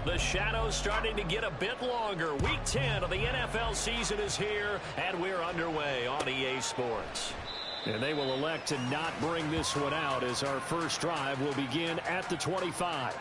The shadow's starting to get a bit longer. Week 10 of the NFL season is here, and we're underway on EA Sports. And they will elect to not bring this one out as our first drive will begin at the 25.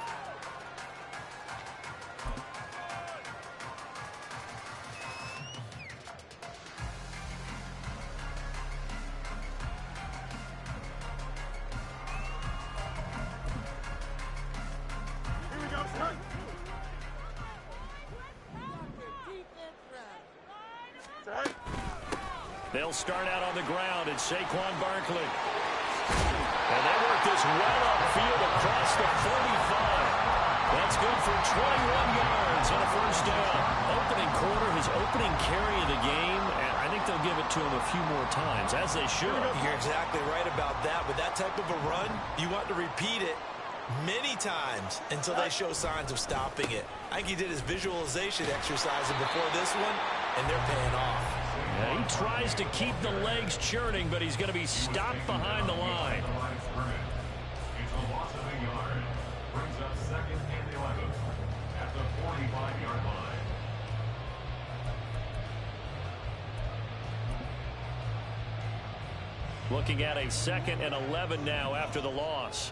They'll start out on the ground at Saquon Barkley. And they work this well upfield across the 45. That's good for 21 yards and a first down. Opening quarter, his opening carry of the game, and I think they'll give it to him a few more times, as they should. You're exactly right about that. With that type of a run, you want to repeat it many times until they show signs of stopping it. I think he did his visualization exercise before this one, and they're paying off. Yeah, he tries to keep the legs churning, but he's going to be stopped behind the line. It's a loss of a yard. Brings up second and 11 at the 45-yard line. Looking at a 2nd and 11 now after the loss.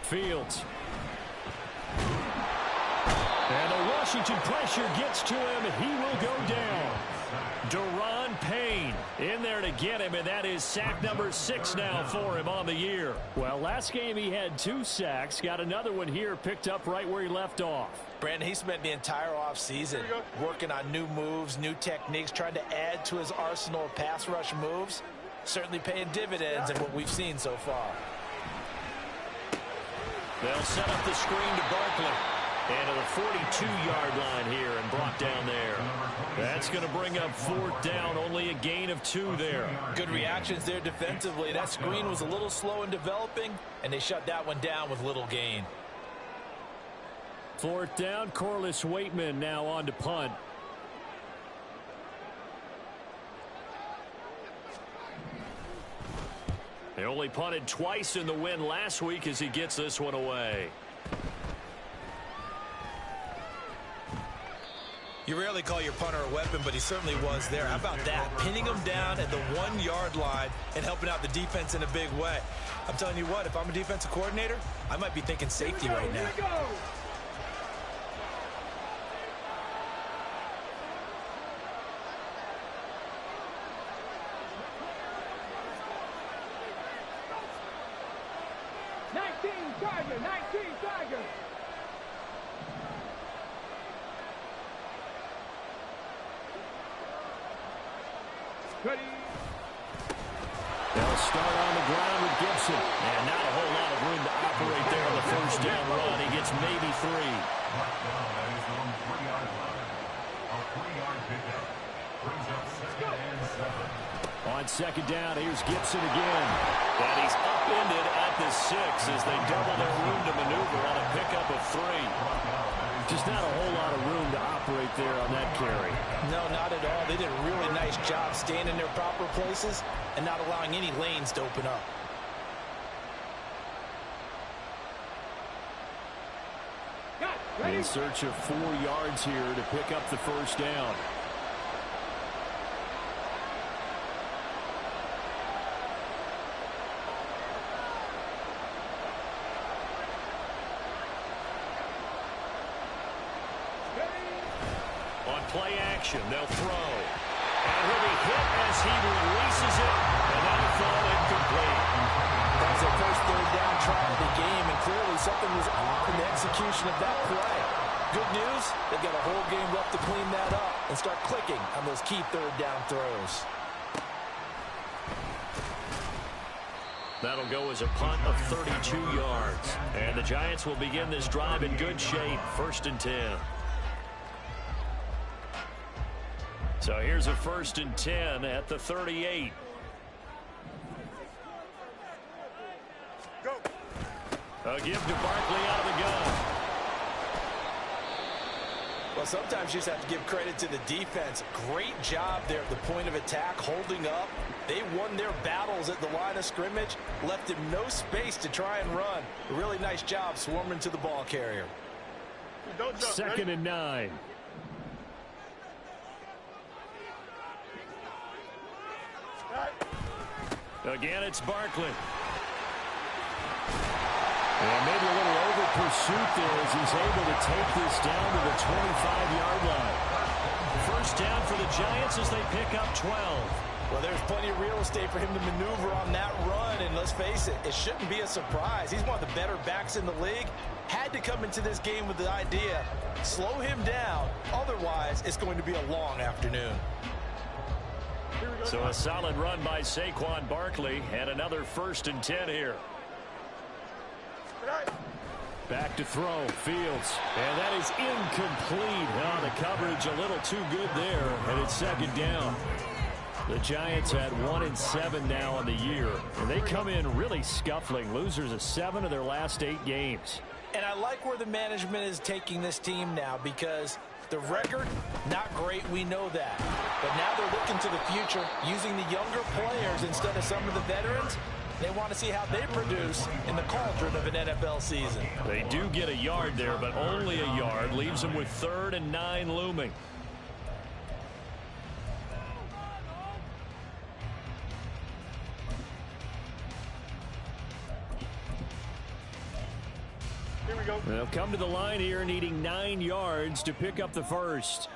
Fields. And the Washington pressure gets to him. He will go down. Daron Payne in there to get him, and that is sack number 6 now for him on the year. Well, last game he had 2 sacks. Got another one here picked up right where he left off. Brandon, he spent the entire offseason working on new moves, new techniques, trying to add to his arsenal of pass rush moves. Certainly paying dividends in what we've seen so far. They'll set up the screen to Barkley. And to the 42-yard line here and brought down there. That's going to bring up 4th down, only a gain of 2 there. Good reactions there defensively. That screen was a little slow in developing, and they shut that one down with little gain. 4th down, Corliss Waitman now on to punt. They only punted twice in the win last week as he gets this one away. You rarely call your punter a weapon, but he certainly was there. How about that? Pinning him down at the 1-yard line and helping out the defense in a big way. I'm telling you what, if I'm a defensive coordinator, I might be thinking safety right now. They'll start on the ground with Gibson. And not a whole lot of room to operate there on the first down run. He gets maybe 3. On 2nd down, here's Gibson again. And he's upended at the 6 as they double their room to maneuver on a pickup of 3. Just not a whole lot of room to operate there on that carry. No, not at all. They did a really nice job staying in their proper places and not allowing any lanes to open up. In search of 4 yards here to pick up the first down. On play action, they'll throw. And he'll be hit as he releases it, and that'll fall incomplete. That was their first 3rd down try of the game, and clearly something was off in the execution of that play. Good news, they've got a whole game left to clean that up and start clicking on those key 3rd down throws. That'll go as a punt of 32 yards. And the Giants will begin this drive in good shape, 1st and 10. So here's a 1st and 10 at the 38. A give to Barkley out of the gun. Well, sometimes you just have to give credit to the defense. Great job there at the point of attack, holding up. They won their battles at the line of scrimmage, left him no space to try and run. A really nice job swarming to the ball carrier. Second and 9. Again, it's Barkley. And maybe a little over pursuit there as he's able to take this down to the 25-yard line. First down for the Giants as they pick up 12. Well, there's plenty of real estate for him to maneuver on that run, and let's face it, it shouldn't be a surprise. He's one of the better backs in the league. Had to come into this game with the idea, slow him down, otherwise it's going to be a long afternoon. So a solid run by Saquon Barkley, and another 1st and 10 here. Back to throw, Fields, and that is incomplete. Oh, the coverage a little too good there, and it's 2nd down. The Giants at 1-7 now on the year, and they come in really scuffling. Losers of 7 of their last 8 games. And I like where the management is taking this team now, because the record, not great, we know that. But now they're looking to the future, using the younger players instead of some of the veterans. They want to see how they produce in the cauldron of an NFL season. They do get a yard there, but only a yard. Leaves them with 3rd and 9 looming. Here we go. They'll come to the line here needing 9 yards to pick up the first.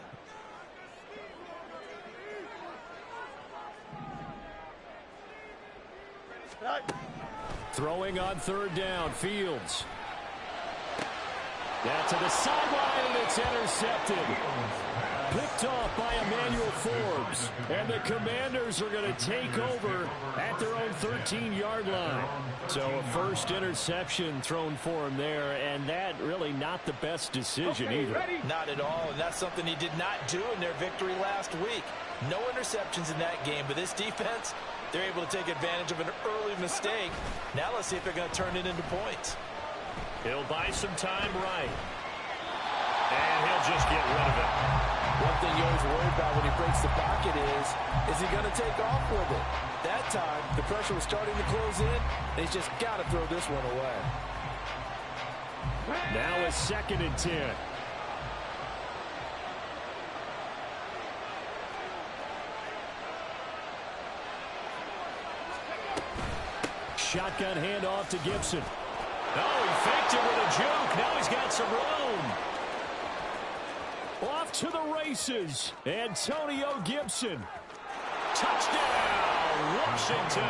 Throwing on 3rd down, Fields. That to the sideline, and it's intercepted. Picked off by Emmanuel Forbes. And the Commanders are going to take over at their own 13-yard line. So a first interception thrown for him there, and that really not the best decision either. Not at all, and that's something he did not do in their victory last week. No interceptions in that game, but this defense, they're able to take advantage of an early mistake. Now let's see if they're going to turn it into points. He'll buy some time right. And he'll just get rid of it. One thing you always worry about when he breaks the pocket is he going to take off with it? That time, the pressure was starting to close in, and he's just got to throw this one away. Now it's 2nd and 10. Shotgun handoff to Gibson. Oh, he faked it with a juke. Now he's got some room. Off to the races. Antonio Gibson. Touchdown, Washington.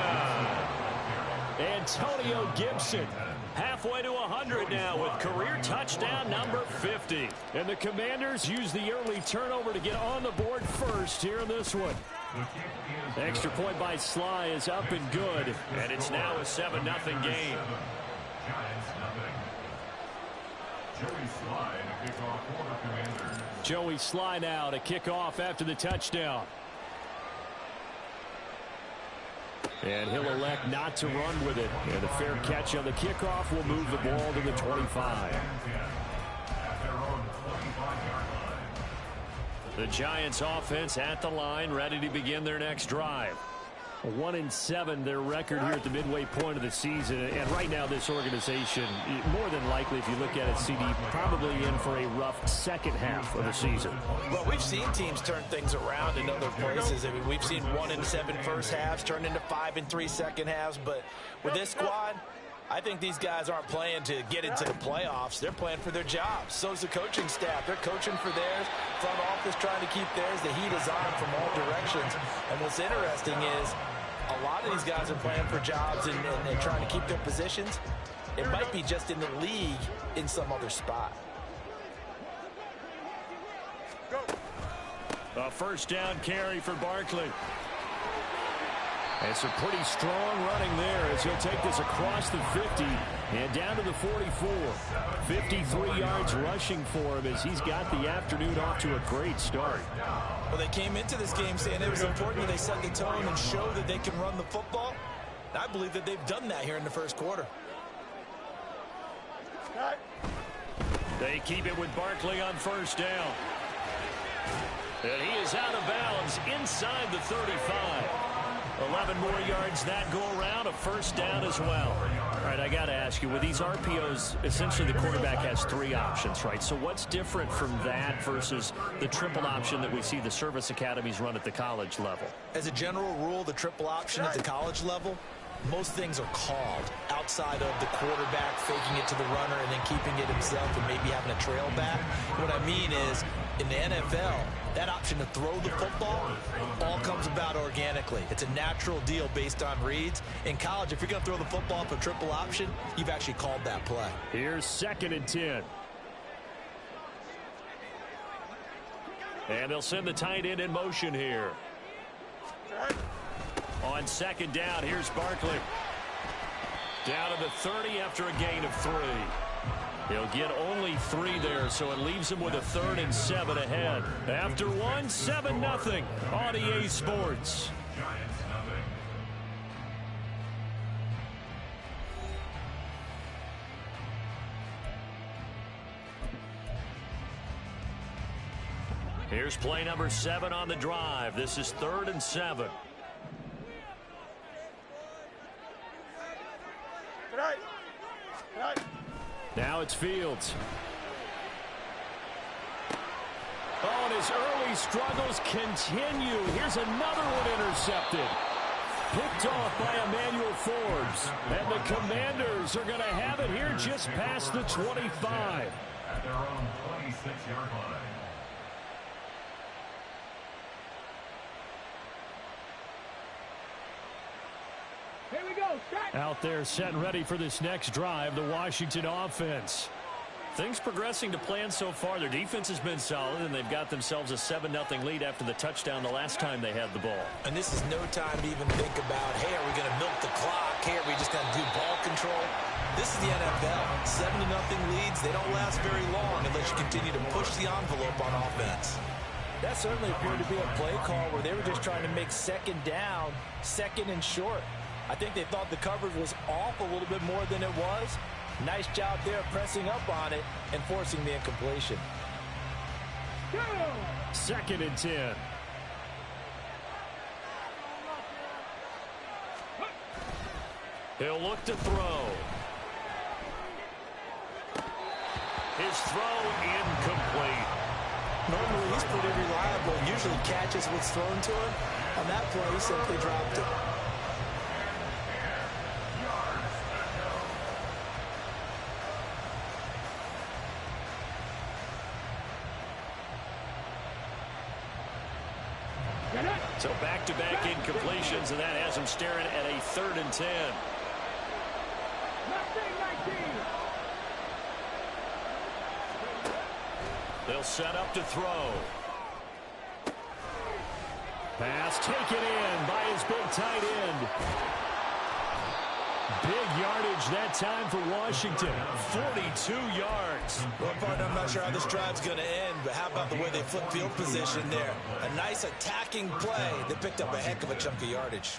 Antonio Gibson. Halfway to 100 now with career touchdown number 50. And the Commanders use the early turnover to get on the board first here in this one. Extra point by Sly is up and good. And it's now a 7-0 game. Joey Sly now to kick off after the touchdown. And he'll elect not to run with it. And a fair catch on the kickoff will move the ball to the 25. The Giants offense at the line, ready to begin their next drive. 1-7 their record here at the midway point of the season. And right now this organization, more than likely if you look at it, CD, probably in for a rough second half of the season. Well, we've seen teams turn things around in other places. I mean, we've seen 1-7 first halves turn into 5-3 second halves. But with this squad, I think these guys aren't playing to get into the playoffs. They're playing for their jobs. So's the coaching staff. They're coaching for theirs. Front office trying to keep theirs. The heat is on from all directions. And what's interesting is a lot of these guys are playing for jobs and trying to keep their positions. It might be just in the league in some other spot. A first down carry for Barkley. And some pretty strong running there as he'll take this across the 50 and down to the 44. 53 yards rushing for him as he's got the afternoon off to a great start. Well, they came into this game saying it was important that they set the tone and show that they can run the football. And I believe that they've done that here in the first quarter. They keep it with Barkley on first down. And he is out of bounds inside the 35. 11 more yards that go around, a first down as well. All right, I got to ask you, with these RPOs, essentially the quarterback has 3 options, right? So what's different from that versus the triple option that we see the service academies run at the college level? As a general rule, the triple option at the college level, most things are called outside of the quarterback faking it to the runner and then keeping it himself and maybe having a trail back. What I mean is, in the NFL, that option to throw the football all comes about organically. It's a natural deal based on reads. In college, if you're going to throw the football for triple option, you've actually called that play. Here's 2nd and 10. And they'll send the tight end in motion here. On 2nd down, here's Barkley. Down to the 30 after a gain of 3. He'll get only 3 there, so it leaves him with a 3rd and 7 ahead. After 1, 7-0 on EA Sports. Giants nothing. Here's play number 7 on the drive. This is 3rd and 7. Now it's Fields. Oh, and his early struggles continue. Here's another one intercepted. Picked off by Emmanuel Forbes. And the Commanders are going to have it here just past the 25. At their own 26-yard line. Out there set and ready for this next drive, the Washington offense. Things progressing to plan so far. Their defense has been solid, and they've got themselves a 7-0 lead after the touchdown the last time they had the ball. And this is no time to even think about, hey, are we going to milk the clock? Hey, are we just going to do ball control? This is the NFL. 7-0 leads, they don't last very long unless you continue to push the envelope on offense. That certainly appeared to be a play call where they were just trying to make 2nd down, 2nd and short. I think they thought the coverage was off a little bit more than it was. Nice job there pressing up on it and forcing the incompletion. 2nd and 10. He'll look to throw. His throw incomplete. Normally he's pretty reliable, usually catches what's thrown to him. On that play, he simply dropped it. So back-to-back incompletions, and that has him staring at a 3rd and 10. They'll set up to throw. Pass taken in by his big tight end. Big yardage that time for Washington. 42 yards. Well, partner, I'm not sure how this drive's going to end, but how about the way they flip field position there? A nice attacking play. They picked up a heck of a chunk of yardage.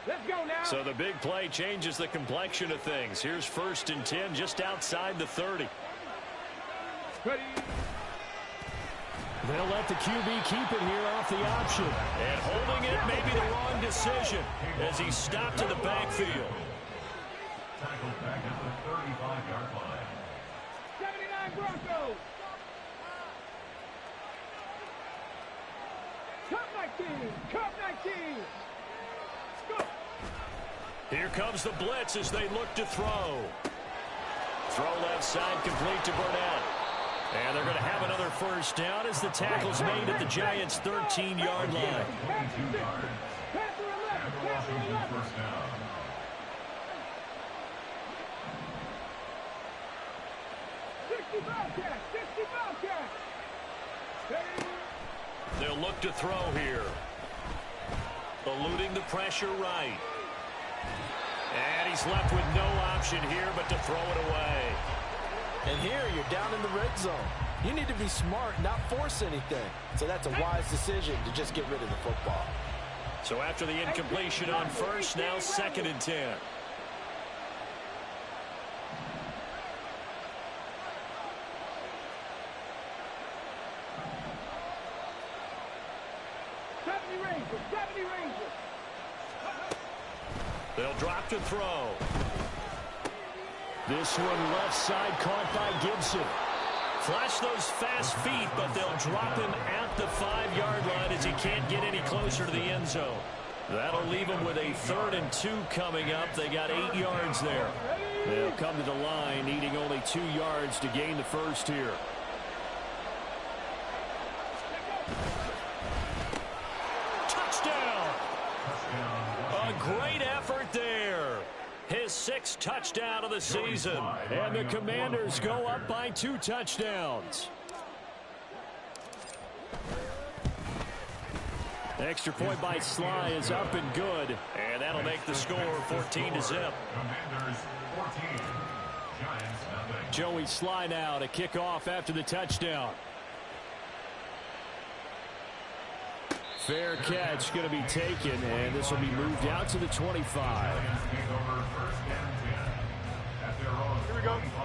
Let's go now. So the big play changes the complexion of things. Here's 1st and 10 just outside the 30. Ready. They'll let the QB keep it here off the option. And holding it may be the wrong decision as he stopped in the backfield. Tackled back at the 35-yard line. 79 Broncos. Cup 19. Cup 19. Go. Here comes the blitz as they look to throw. Throw left side complete to Burnett. And they're going to have another first down as the tackle's made at the Giants' 13-yard line. 22 yards. And the Washington first down. They'll look to throw here. Eluding the pressure right. And he's left with no option here but to throw it away. And here you're down in the red zone. You need to be smart, not force anything. So that's a wise decision to just get rid of the football. So after the incompletion on first, now 2nd and 10. They'll drop to throw. This one left side caught by Gibson. Flash those fast feet, but they'll drop him at the 5-yard line as he can't get any closer to the end zone. That'll leave him with a 3rd and 2 coming up. They got 8 yards there. They'll come to the line needing only 2 yards to gain the first here. Touchdown! A great effort there. His 6th touchdown of the season. And the Commanders go up by 2 touchdowns. Extra point by Sly is up and good. And that'll make the score 14-0. Commanders 14. Giants nothing. Joey Sly now to kick off after the touchdown. Fair catch going to be taken, and this will be moved out to the 25.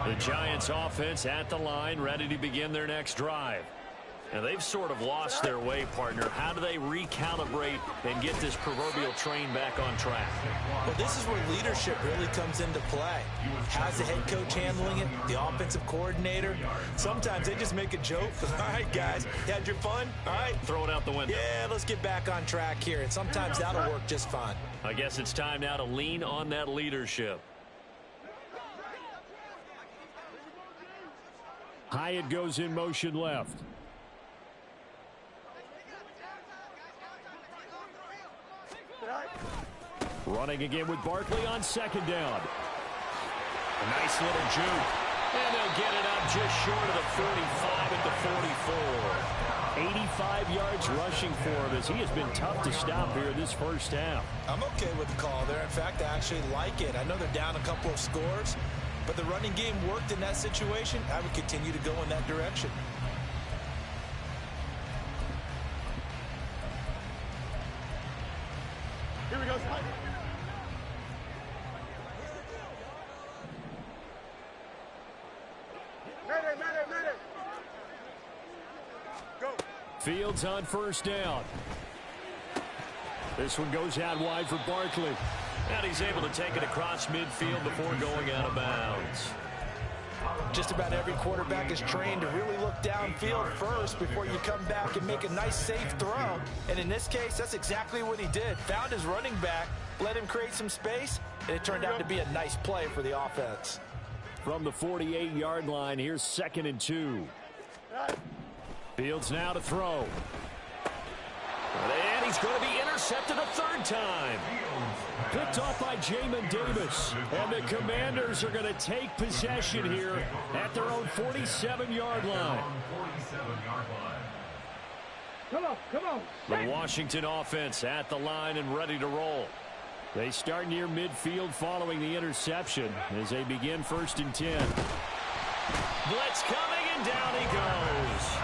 The Giants offense at the line, ready to begin their next drive. And they've sort of lost their way, partner. How do they recalibrate and get this proverbial train back on track? Well, this is where leadership really comes into play. How's the head coach handling it? The offensive coordinator? Sometimes they just make a joke. All right, guys, you had your fun? All right. Throw it out the window. Yeah, let's get back on track here. And sometimes that'll work just fine. I guess it's time now to lean on that leadership. Hyatt goes in motion left. Running again with Barkley on 2nd down. A nice little juke. And they'll get it up just short of the 45 at the 44. 85 yards rushing for him as he has been tough to stop here this first half. I'm okay with the call there. In fact, I actually like it. I know they're down a couple of scores, but the running game worked in that situation. I would continue to go in that direction. Here we go, Spike. Medic. Go. Fields on 1st down. This one goes out wide for Barkley. And he's able to take it across midfield before going out of bounds. Just about every quarterback is trained to really look downfield first before you come back and make a nice, safe throw. And in this case, that's exactly what he did. Found his running back, let him create some space, and it turned out to be a nice play for the offense. From the 48-yard line, here's 2nd and 2. Fields now to throw. And he's going to be intercepted a 3rd time. Picked off by Jamin Davis. And the Commanders are going to take possession here at their own 47-yard line. Come on. The Washington offense at the line and ready to roll. They start near midfield following the interception as they begin 1st and 10. Blitz coming, and down he goes.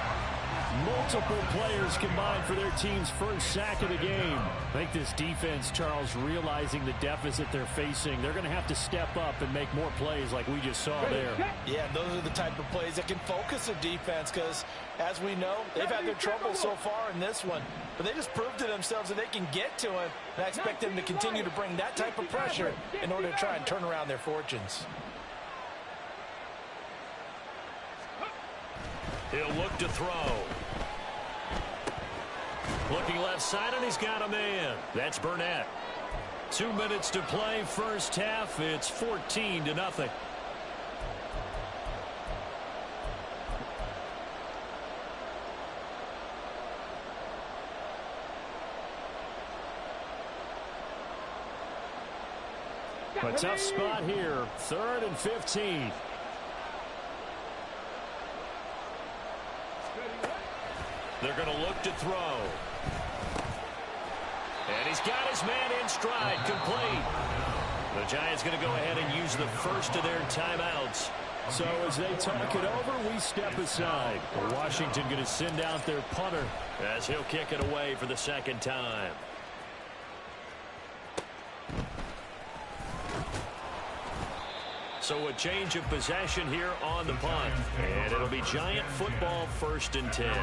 Multiple players combined for their team's first sack of the game. I think this defense, Charles, realizing the deficit they're facing, they're going to have to step up and make more plays like we just saw there. Yeah, those are the type of plays that can focus a defense because, as we know, they've had their trouble so far in this one. But they just proved to themselves that they can get to him. And I expect them to continue to bring that type of pressure in order to try and turn around their fortunes. He'll look to throw. Looking left side, and he's got a man. That's Burnett. 2 minutes to play, first half. It's 14-0. A tough spot here. 3rd and 15. They're going to look to throw. And he's got his man in stride, complete. The Giants going to go ahead and use the first of their timeouts. So as they talk it over, we step aside. Washington going to send out their punter as he'll kick it away for the 2nd time. So a change of possession here on the punt. And it'll be Giant football, 1st and 10.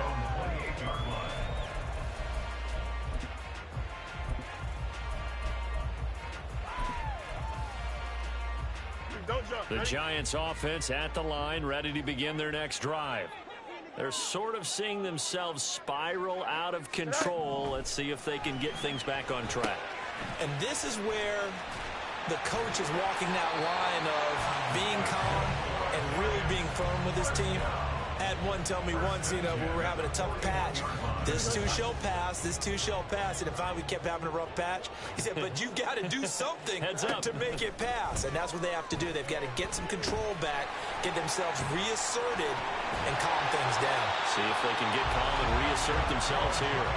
The Giants offense at the line, ready to begin their next drive. They're sort of seeing themselves spiral out of control. Let's see if they can get things back on track. And this is where the coach is walking that line of being calm and really being firm with his team. I had one tell me once, we were having a tough patch. This too shall pass, this too shall pass. And finally we kept having a rough patch. He said, but you got to do something to make it pass. And that's what they have to do. They've got to get some control back, get themselves reasserted, and calm things down. See if they can get calm and reassert themselves here.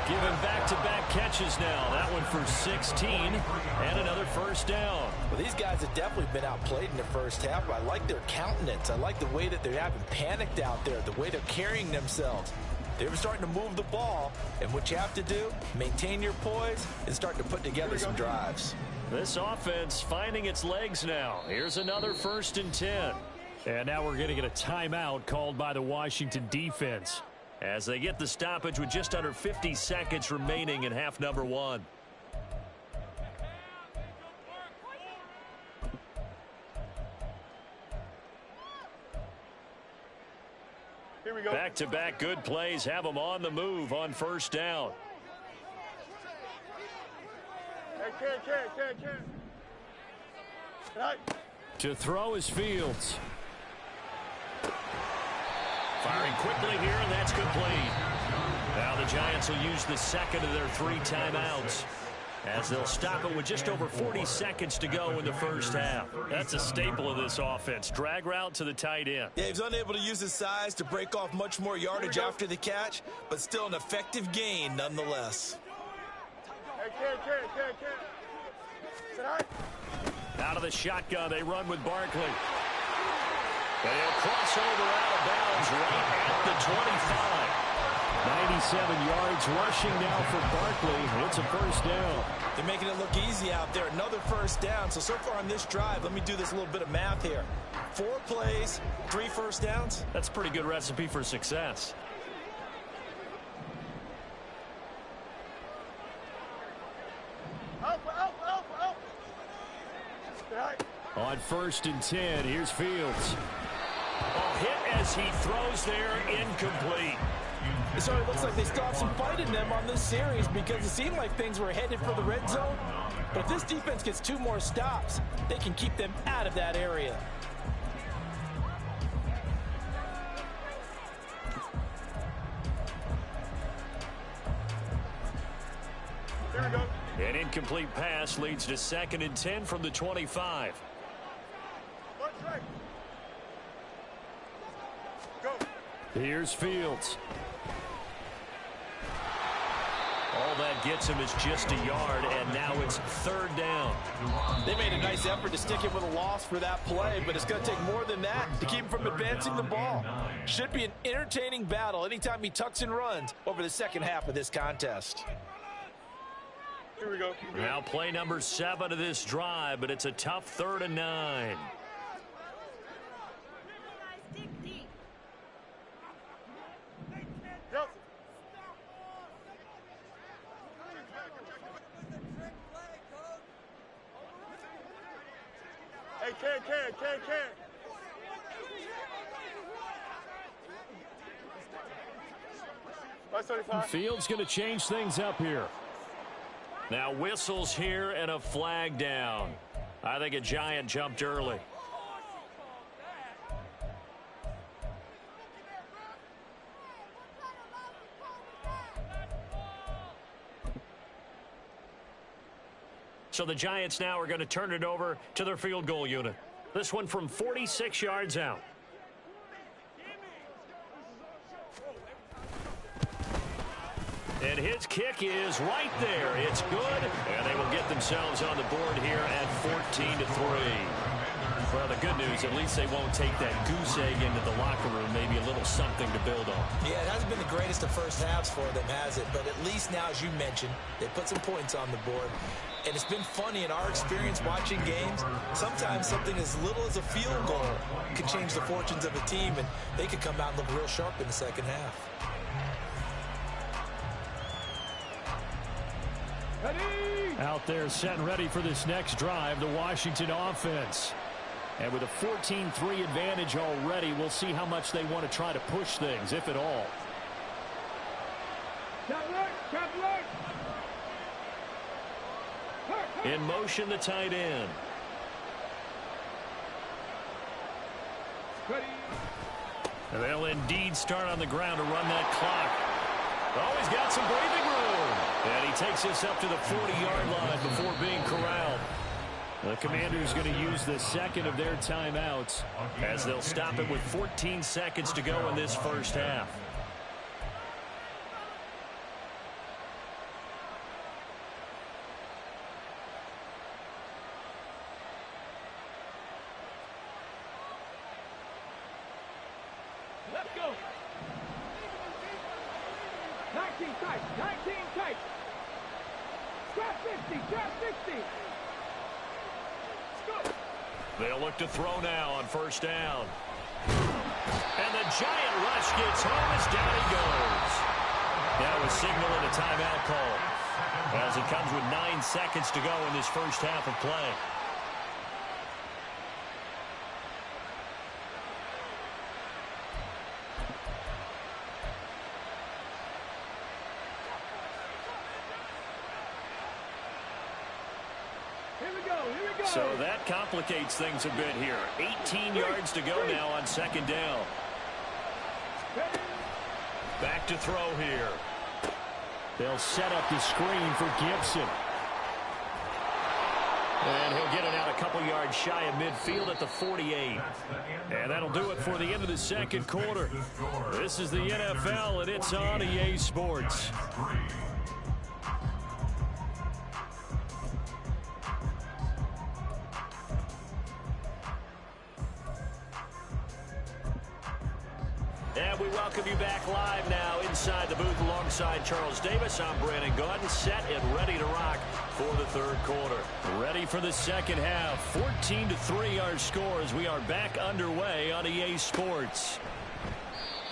Giving back-to-back catches now. That one for 16 and another first down. Well, these guys have definitely been outplayed in the first half. I like their countenance. I like the way that they haven't panicked out there, the way they're carrying themselves. They're starting to move the ball, and what you have to do, maintain your poise and start to put together some drives. This offense finding its legs now. Here's another 1st and 10. And now we're going to get a timeout called by the Washington defense, as they get the stoppage with just under 50 seconds remaining in half number 1. Here we go. Back-to-back good plays have them on the move on first down. Hey, Ken. Right. To throw is Fields. Firing quickly here, and that's complete. Now the Giants will use the second of their 3 timeouts, as they'll stop it with just over 40 seconds to go in the first half. That's a staple of this offense. Drag route to the tight end. Yeah, he's unable to use his size to break off much more yardage after the catch, but still an effective gain nonetheless. Hey, Ken. Sit right. Out of the shotgun, they run with Barkley. And he'll cross over out of bounds right at the 25. 97 yards rushing now for Barkley. It's a first down. They're making it look easy out there. Another first down. So far on this drive, let me do this little bit of math here. 4 plays, 3 first downs. That's a pretty good recipe for success. Out. Right. On 1st and 10, here's Fields. Hit as he throws there, incomplete. So it looks like they still have some fight in them on this series, because it seemed like things were headed for the red zone. But if this defense gets 2 more stops, they can keep them out of that area. Here we go. An incomplete pass leads to 2nd and 10 from the 25. Watch right. Go. Here's Fields. All that gets him is just a yard, and now it's 3rd down. They made a nice effort to stick him with a loss for that play, but it's going to take more than that to keep him from advancing the ball. Should be an entertaining battle anytime he tucks and runs over the second half of this contest. Here we go. Now play number 7 of this drive, but it's a tough 3rd and 9. Yep. Hey, Ken. Fields going to change things up here. Now whistles here and a flag down. I think a Giant jumped early. So the Giants now are going to turn it over to their field goal unit. This one from 46 yards out. And his kick is right there. It's good, and they will get themselves on the board here at 14-3. Well, the good news, at least they won't take that goose egg into the locker room. Maybe a little something to build on. Yeah, it hasn't been the greatest of first halves for them, has it? But at least now, as you mentioned, they put some points on the board. And it's been funny in our experience watching games. Sometimes something as little as a field goal can change the fortunes of a team, and they could come out and look real sharp in the second half. Ready! Out there set and ready for this next drive, the Washington offense. And with a 14-3 advantage already, we'll see how much they want to try to push things, if at all. In motion, the tight end. And they'll indeed start on the ground to run that clock. Oh, he's got some breathing room. And he takes us up to the 40-yard line before being corralled. The Commanders going to use the second of their timeouts as they'll stop it with 14 seconds to go in this first half. Let's go. 19 tight. 19 tight. Trap 50. Trap 50. Let's go. They'll look to throw now on first down. And the giant rush gets home as down he goes. That was signaling a timeout call as it comes with 9 seconds to go in this first half of play. So that complicates things a bit here. 18 yards to go now on second down. Back to throw here. They'll set up the screen for Gibson. And he'll get it out a couple yards shy of midfield at the 48. And that'll do it for the end of the second quarter. This is the NFL, and it's on EA Sports. And we welcome you back live now inside the booth alongside Charles Davis. I'm Brandon Gaudin, set and ready to rock for the third quarter. Ready for the second half. 14-3 our score as we are back underway on EA Sports.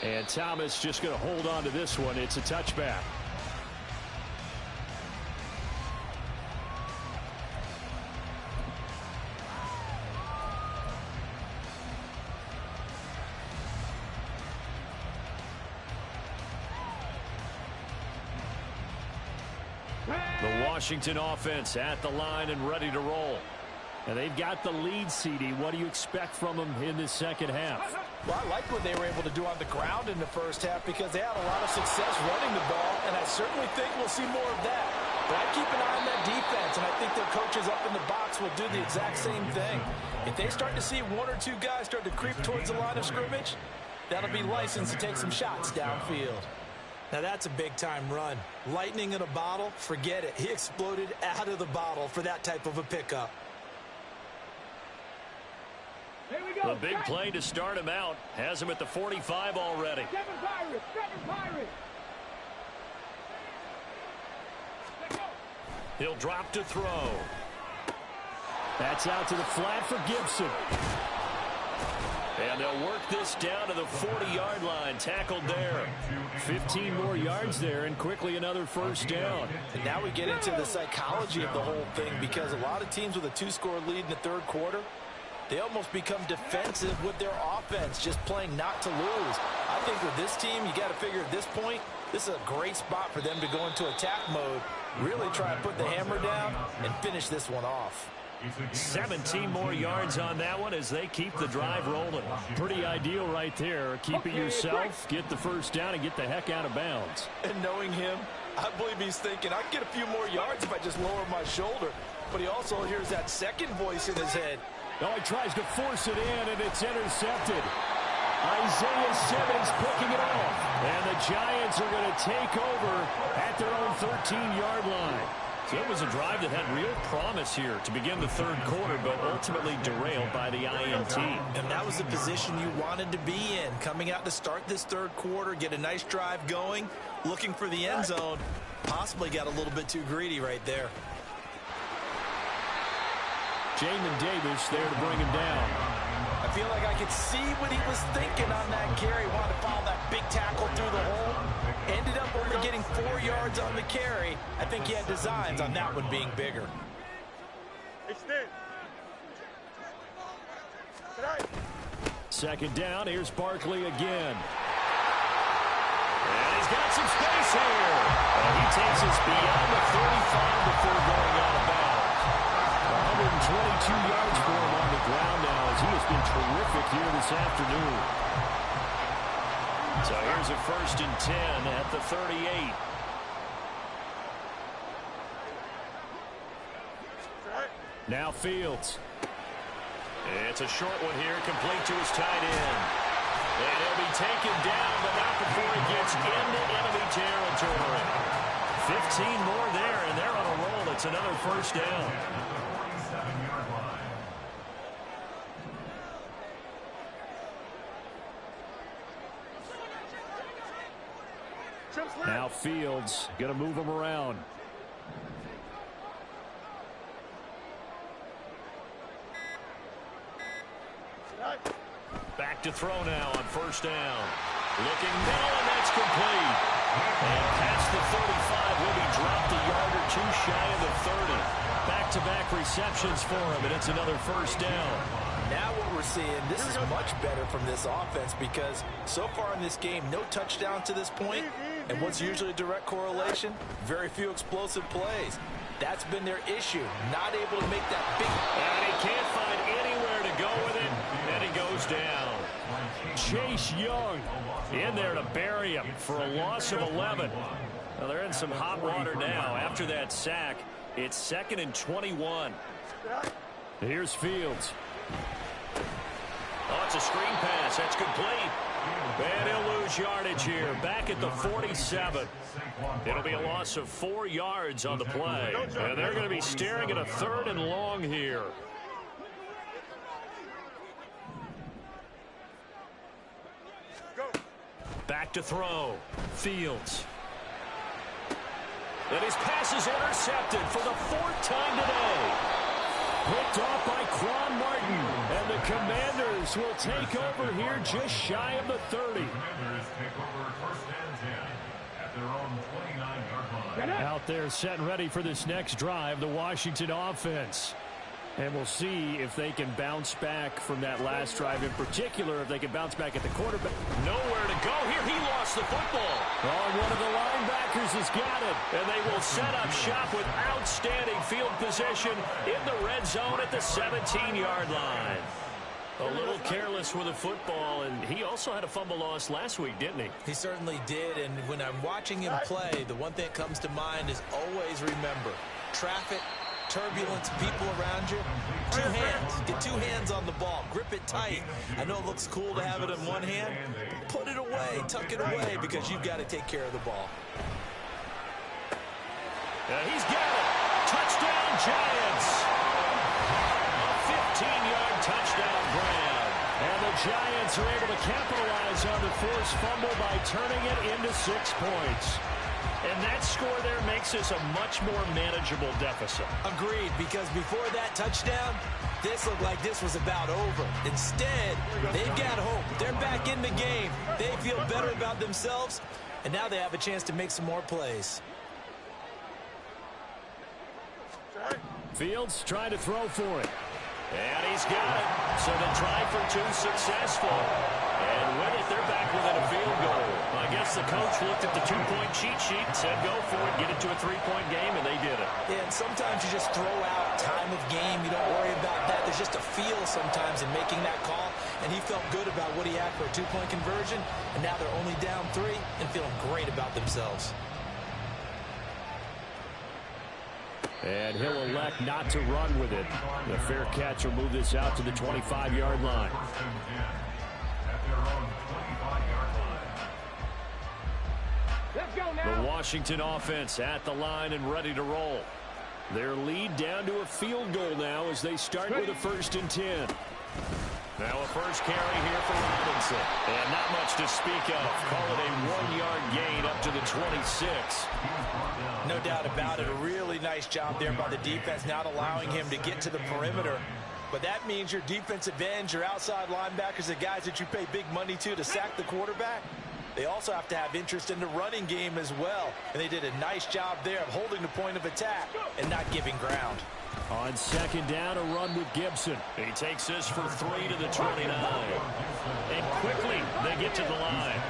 And Thomas just going to hold on to this one. It's a touchback. The Washington offense at the line and ready to roll. And they've got the lead, CD. What do you expect from them in this second half? Well, I like what they were able to do on the ground in the first half because they had a lot of success running the ball, and I certainly think we'll see more of that. But I keep an eye on that defense, and I think their coaches up in the box will do the exact same thing. If they start to see one or two guys start to creep towards the line of scrimmage, that'll be licensed to take some shots downfield. Now that's a big-time run. Lightning in a bottle, forget it. He exploded out of the bottle for that type of a pickup. Here we go. The big play to start him out has him at the 45 already. 7 Pirates. 7 Pirates. Let's go. He'll drop to throw. That's out to the flat for Gibson. And they'll work this down to the 40-yard line. Tackled there. 15 more yards there, and quickly another first down. And now we get into the psychology of the whole thing because a lot of teams with a 2-score lead in the third quarter, they almost become defensive with their offense, just playing not to lose. I think with this team, you got to figure at this point, this is a great spot for them to go into attack mode, really try and put the hammer down and finish this one off. 17 more yards on that one as they keep the drive rolling. Pretty ideal right there. Keep it yourself, get the first down, and get the heck out of bounds. And knowing him, I believe he's thinking, I can get a few more yards if I just lower my shoulder. But he also hears that second voice in his head. Oh, he tries to force it in, and it's intercepted. Isaiah Simmons picking it off. And the Giants are going to take over at their own 13-yard line. So it was a drive that had real promise here to begin the third quarter, but ultimately derailed by the INT. And that was the position you wanted to be in. Coming out to start this third quarter, get a nice drive going, looking for the end zone. Possibly got a little bit too greedy right there. Jamin Davis there to bring him down. I feel like I could see what he was thinking on that carry. Wanted to follow that big tackle through the hole. Ended up only getting 4 yards on the carry. I think he had designs on that one being bigger. Extend. Second down, here's Barkley again. And he's got some space here. And he takes us beyond the 35 before going out of bounds. 122 yards for him on the ground now as he has been terrific here this afternoon. So here's a 1st and 10 at the 38. Now Fields. It's a short one here, complete to his tight end. And he'll be taken down, but not before he gets into enemy territory. 15 more there, and they're on a roll. It's another 1st down. Now Fields going to move him around. Back to throw now on 1st down. Looking middle, and that's complete. And past the 35 will be dropped a yard or two shy of the 30. Back-to-back receptions for him, and it's another 1st down. Now what we're seeing, this is much better from this offense because so far in this game, no touchdowns to this point. And what's usually a direct correlation? Very few explosive plays. That's been their issue, not able to make that big. And he can't find anywhere to go with it, and he goes down. Chase Young in there to bury him for a loss of 11. Well, they're in some hot water now. After that sack, it's 2nd and 21. Here's Fields. Oh, it's a screen pass. That's complete. And he'll lose yardage here. Back at the 47. It'll be a loss of 4 yards on the play. And they're going to be staring at a 3rd and long here. Back to throw. Fields. And his pass is intercepted for the 4th time today. Picked off by Quan Martin. And the Commanders will take over here just shy of the 30. Out there set and ready for this next drive, the Washington offense. And we'll see if they can bounce back from that last drive in particular, if they can bounce back at the quarterback. Nowhere to go here. He lost the football. Oh, one of the linebackers has got it. And they will set up shop with outstanding field position in the red zone at the 17-yard line. A little careless with the football, and he also had a fumble loss last week, didn't he? He certainly did, and when I'm watching him play, the one thing that comes to mind is always remember, traffic, turbulence, people around you, 2 hands. Get 2 hands on the ball. Grip it tight. I know it looks cool to have it in one hand. Put it away. Tuck it away because you've got to take care of the ball. He's got it. Touchdown, Giants. A 15-yard touchdown grab. And the Giants are able to capitalize on the forced fumble by turning it into 6 points. And that score there makes this a much more manageable deficit. Agreed, because before that touchdown, this looked like this was about over. Instead, they've got hope. They're back in the game. They feel better about themselves, and now they have a chance to make some more plays. Fields trying to throw for it. And he's got it. So the try for 2 successful. And with it, they're back within a field goal. I guess the coach looked at the 2-point cheat sheet and said, go for it, get it to a 3-point game, and they did it. Yeah, and sometimes you just throw out time of game. You don't worry about that. There's just a feel sometimes in making that call. And he felt good about what he had for a 2-point conversion. And now they're only down 3 and feeling great about themselves. And he'll elect not to run with it. The fair catch will move this out to the 25-yard line. Let's go now. The Washington offense at the line and ready to roll. Their lead down to a field goal now as they start with a 1st and 10. Now a first carry here for Robinson. And not much to speak of. Call it a 1-yard gain up to the 26. No doubt about it. A really nice job there by the defense, not allowing him to get to the perimeter. But that means your defensive ends, your outside linebackers, the guys that you pay big money to sack the quarterback, they also have to have interest in the running game as well. And they did a nice job there of holding the point of attack and not giving ground. On second down, a run with Gibson. He takes this for 3 to the 29. And quickly, they get to the line.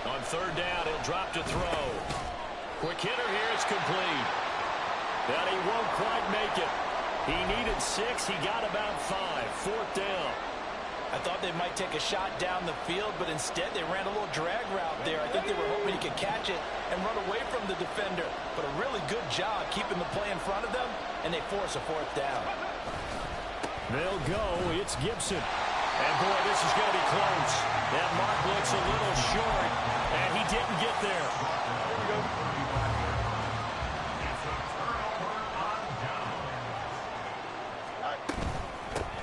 On third down, he'll drop to throw. Quick hitter here, it's complete. But he won't quite make it. He needed 6, he got about 5. Fourth down. I thought they might take a shot down the field, but instead they ran a little drag route there. I think they were hoping he could catch it and run away from the defender. But a really good job keeping the play in front of them, and they force a fourth down. They'll go. It's Gibson. And, boy, this is going to be close. That mark looks a little short, and he didn't get there.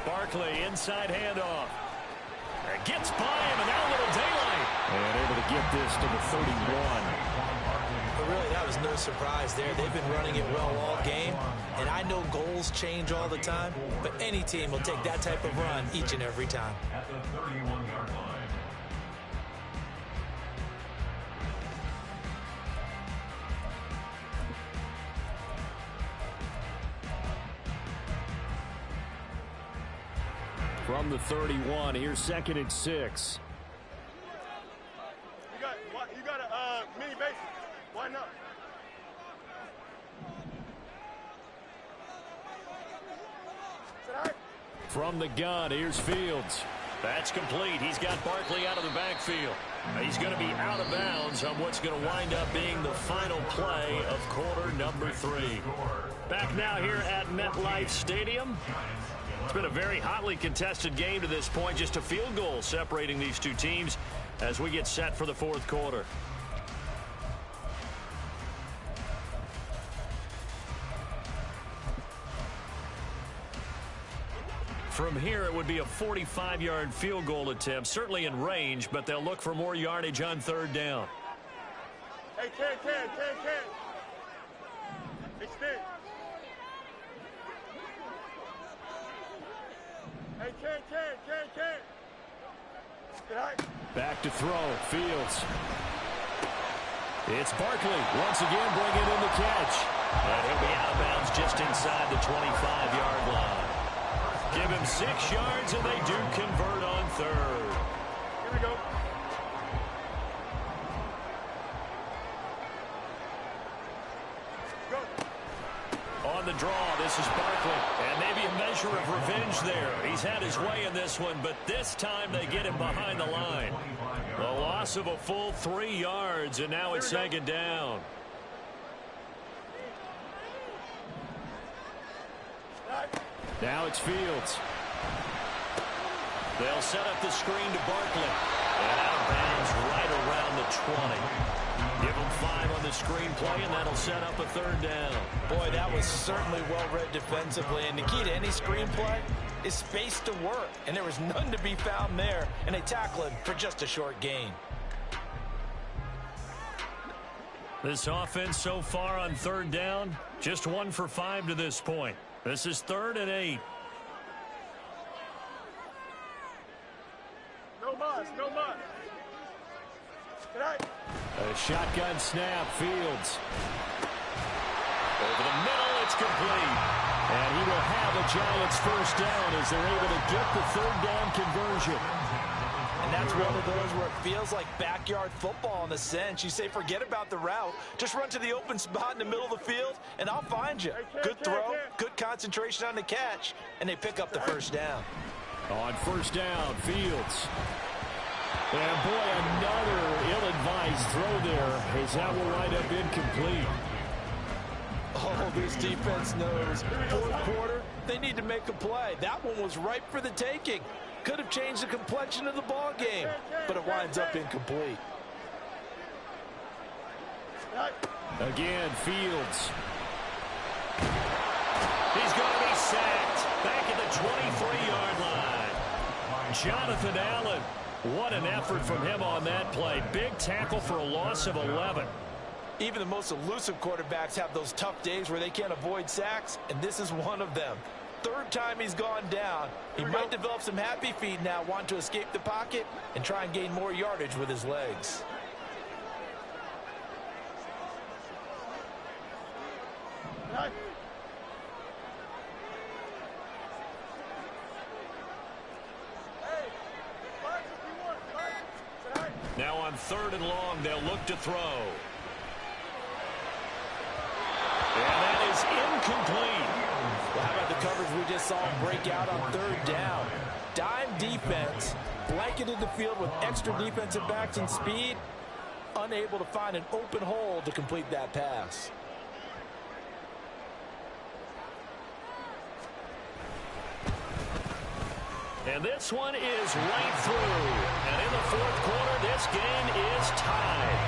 Barkley, inside handoff. Gets by him, and now a little daylight. And able to get this to the 31. But really, that was no surprise there. They've been running it well all game. And I know goals change all the time, but any team will take that type of run each and every time. At the 31-yard line. From the 31, here's 2nd and 6. You got a mini base. Why not? From the gun, here's Fields. That's complete. He's got Barkley out of the backfield. He's going to be out of bounds on what's going to wind up being the final play of quarter number 3. Back now here at MetLife Stadium. It's been a very hotly contested game to this point. Just a field goal separating these two teams as we get set for the fourth quarter. From here, it would be a 45-yard field goal attempt, certainly in range, but they'll look for more yardage on third down. Hey, Ken. Extend. Hey, Ken. Back to throw, Fields. It's Barkley, once again bringing in the catch. And he'll be out of bounds just inside the 25-yard line. Give him 6 yards, and they do convert on third. Here we go. On the draw, this is Barkley. And maybe a measure of revenge there. He's had his way in this one, but this time they get him behind the line. The loss of a full 3 yards, and now it's second down. Now it's Fields. They'll set up the screen to Barkley. And out of bounds right around the 20. Give them 5 on the screen play, and that'll set up a third down. Boy, that was certainly well-read defensively. And the key to any screen play is space to work. And there was none to be found there. And they tackle him for just a short gain. This offense so far on third down, just 1 for 5 to this point. This is 3rd and 8. No muss. A shotgun snap, Fields. Over the middle, it's complete. And he will have a Giants first down as they're able to get the third down conversion. And that's one of those where it feels like backyard football in a sense. You say, forget about the route. Just run to the open spot in the middle of the field, and I'll find you. Good throw, good concentration on the catch, and they pick up the first down. On first down, Fields. And, boy, another ill-advised throw there as that will wind up incomplete. Oh, this defense knows. Fourth quarter, they need to make a play. That one was ripe for the taking. Could have changed the complexion of the ball game, but it winds up incomplete. Again, Fields. He's going to be sacked back at the 23-yard line. Jonathan Allen, what an effort from him on that play. Big tackle for a loss of 11. Even the most elusive quarterbacks have those tough days where they can't avoid sacks, and this is one of them. third time he's gone down. He might develop some happy feet now, want to escape the pocket and try and gain more yardage with his legs. Now on 3rd and long, they'll look to throw. And that is incomplete. Well, how about the coverage we just saw break out on 3rd down? Dime defense, blanketed the field with extra defensive backs and speed, unable to find an open hole to complete that pass. And this one is right through. And in the 4th quarter, this game is tied.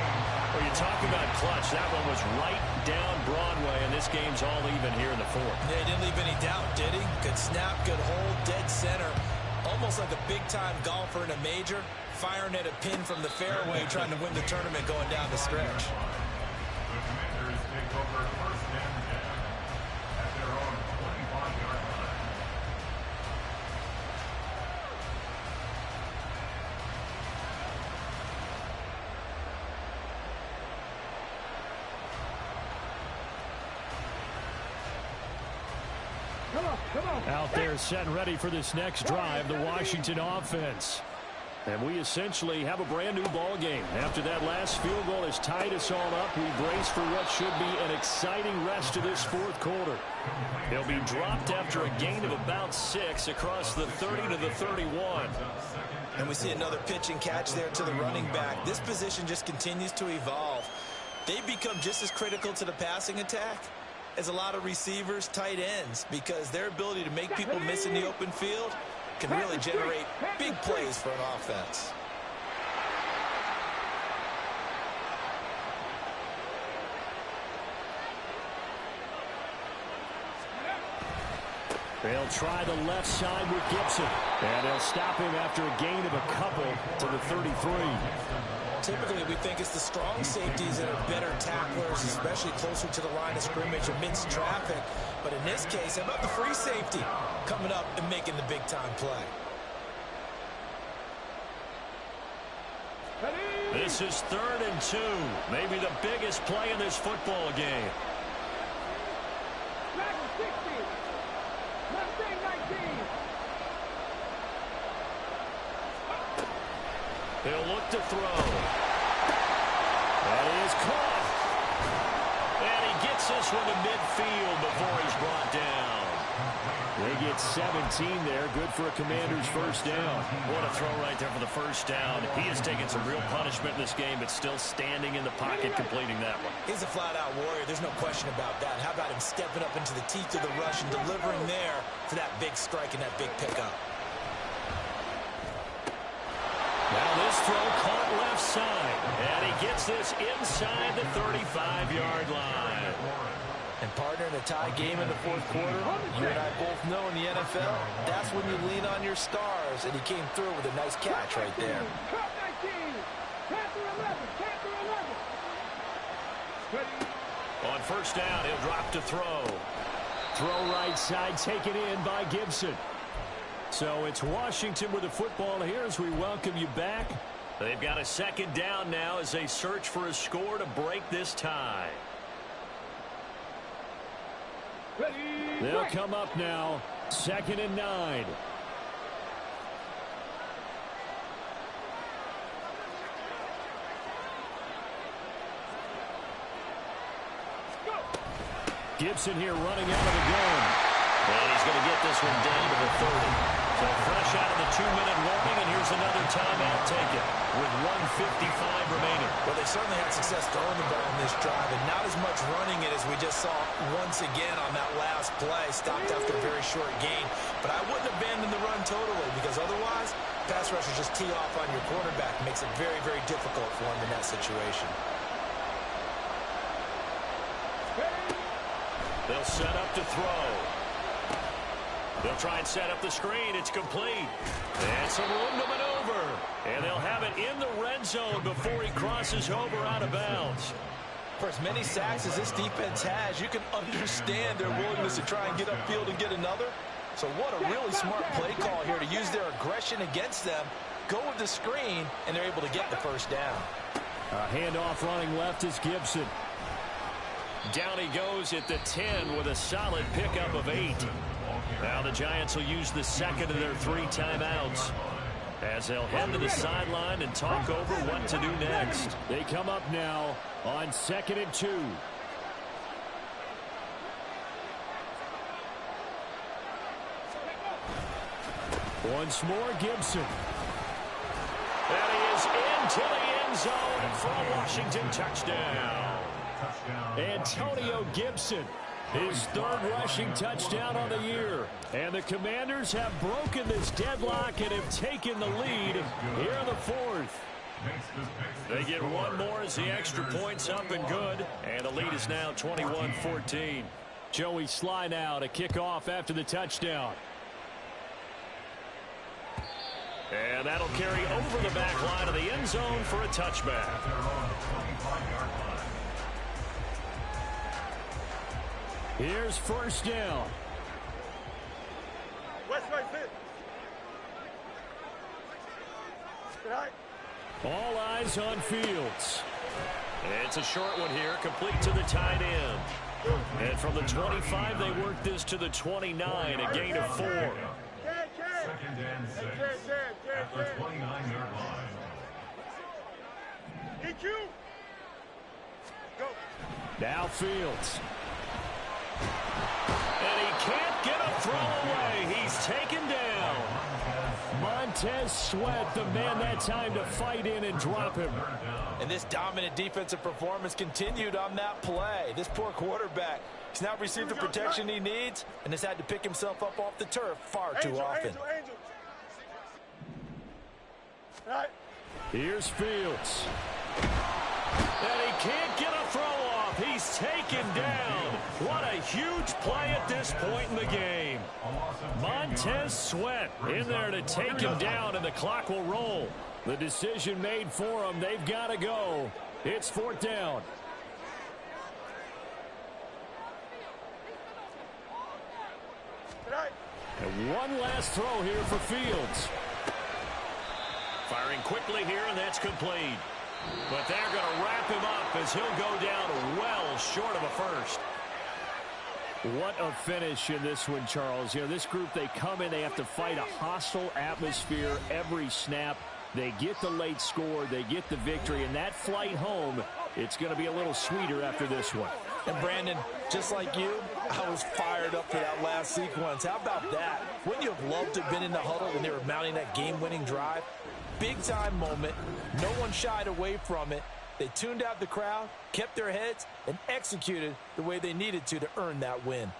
Well, you talk about clutch. That one was right down Broadway, and this game's all even here in the 4th. Yeah, he didn't leave any doubt, did he? Good snap, good hold, dead center. Almost like a big-time golfer in a major, firing at a pin from the fairway, trying to win the tournament going down the stretch. The Commanders take over 1st and 10 at their own 25-yard line. Out there set and ready for this next drive, the Washington offense. And we essentially have a brand new ball game. After that last field goal has tied us all up, we brace for what should be an exciting rest of this 4th quarter. He'll be dropped after a gain of about 6 across the 30 to the 31. And we see another pitch and catch there to the running back. This position just continues to evolve. They become just as critical to the passing attack as a lot of receivers, tight ends, because their ability to make people miss in the open field can really generate big plays for an offense. They'll try the left side with Gibson. And they'll stop him after a gain of a couple to the 33. Typically, we think it's the strong safeties that are better tacklers, especially closer to the line of scrimmage amidst traffic. But in this case, how about the free safety coming up and making the big-time play? This is 3rd and 2. Maybe the biggest play in this football game. He'll look to throw. That is caught. And he gets this one to midfield before he's brought down. They get 17 there. Good for a Commander's 1st down. What a throw right there for the 1st down. He has taken some real punishment in this game, but still standing in the pocket completing that one. He's a flat-out warrior. There's no question about that. How about him stepping up into the teeth of the rush and delivering there for that big strike and that big pickup? Now this throw caught left side. And he gets this inside the 35-yard line. And partner, in a tie game in the 4th quarter, you and I both know in the NFL, that's when you lean on your stars, and he came through with a nice catch right there. On 1st down, he'll drop to throw. Throw right side, taken in by Gibson. So it's Washington with the football here as we welcome you back. They've got a 2nd down now as they search for a score to break this tie. They'll come up now, 2nd and 9. Gibson here running out of the gun. And he's going to get this one down to the 30. So fresh out of the 2-minute warning, and here's another timeout taken with 1:55 remaining. Well, they certainly had success throwing the ball in this drive, and not as much running it as we just saw once again on that last play. Stopped after a very short gain. But I wouldn't abandon the run totally, because otherwise, pass rushers just tee off on your quarterback. Makes it very, very difficult for him in that situation. They'll set up to throw. They'll try and set up the screen. It's complete. And some room to maneuver. And they'll have it in the red zone before he crosses over out of bounds. For as many sacks as this defense has, you can understand their willingness to try and get upfield and get another. So what a really smart play call here to use their aggression against them, go with the screen, and they're able to get the first down. A handoff running left is Gibson. Down he goes at the 10 with a solid pickup of 8. Now the Giants will use the second of their 3 timeouts as they'll head to the sideline and talk over what to do next. They come up now on 2nd and 2. Once more, Gibson. And he is into the end zone for a Washington touchdown. Antonio Gibson, his 3rd rushing touchdown on the year. And the Commanders have broken this deadlock and have taken the lead here in the 4th. They get one more as the extra point's up and good. And the lead is now 21-14. Joey Sly now to kick off after the touchdown. And that'll carry over the back line of the end zone for a touchback. Here's first down. West right fit. Right. All eyes on Fields. It's a short one here, complete to the tight end. And from the 25, they work this to the 29, a gain of 4. 2nd and 6 at the 29-yard line. EQ. Go. Now Fields. And he can't get a throw away. He's taken down. Montez Sweat, the man that time to fight in and drop him. And this dominant defensive performance continued on that play. This poor quarterback, he's not received the protection he needs and has had to pick himself up off the turf far too often. Angel. Right. Here's Fields. And he can't get a throw off. He's taken down. What a huge play at this point in the game. Montez Sweat in there to take him down, and the clock will roll. The decision made for them. They've got to go. It's 4th down. Right. And one last throw here for Fields. Firing quickly here, and that's complete. But they're going to wrap him up as he'll go down well short of a first. What a finish in this one, Charles. You know, this group, they come in, they have to fight a hostile atmosphere every snap. They get the late score, they get the victory, and that flight home, it's going to be a little sweeter after this one. And Brandon, just like you, I was fired up for that last sequence. How about that? Wouldn't you have loved to have been in the huddle when they were mounting that game-winning drive? Big-time moment. No one shied away from it. They tuned out the crowd, kept their heads, and executed the way they needed to earn that win.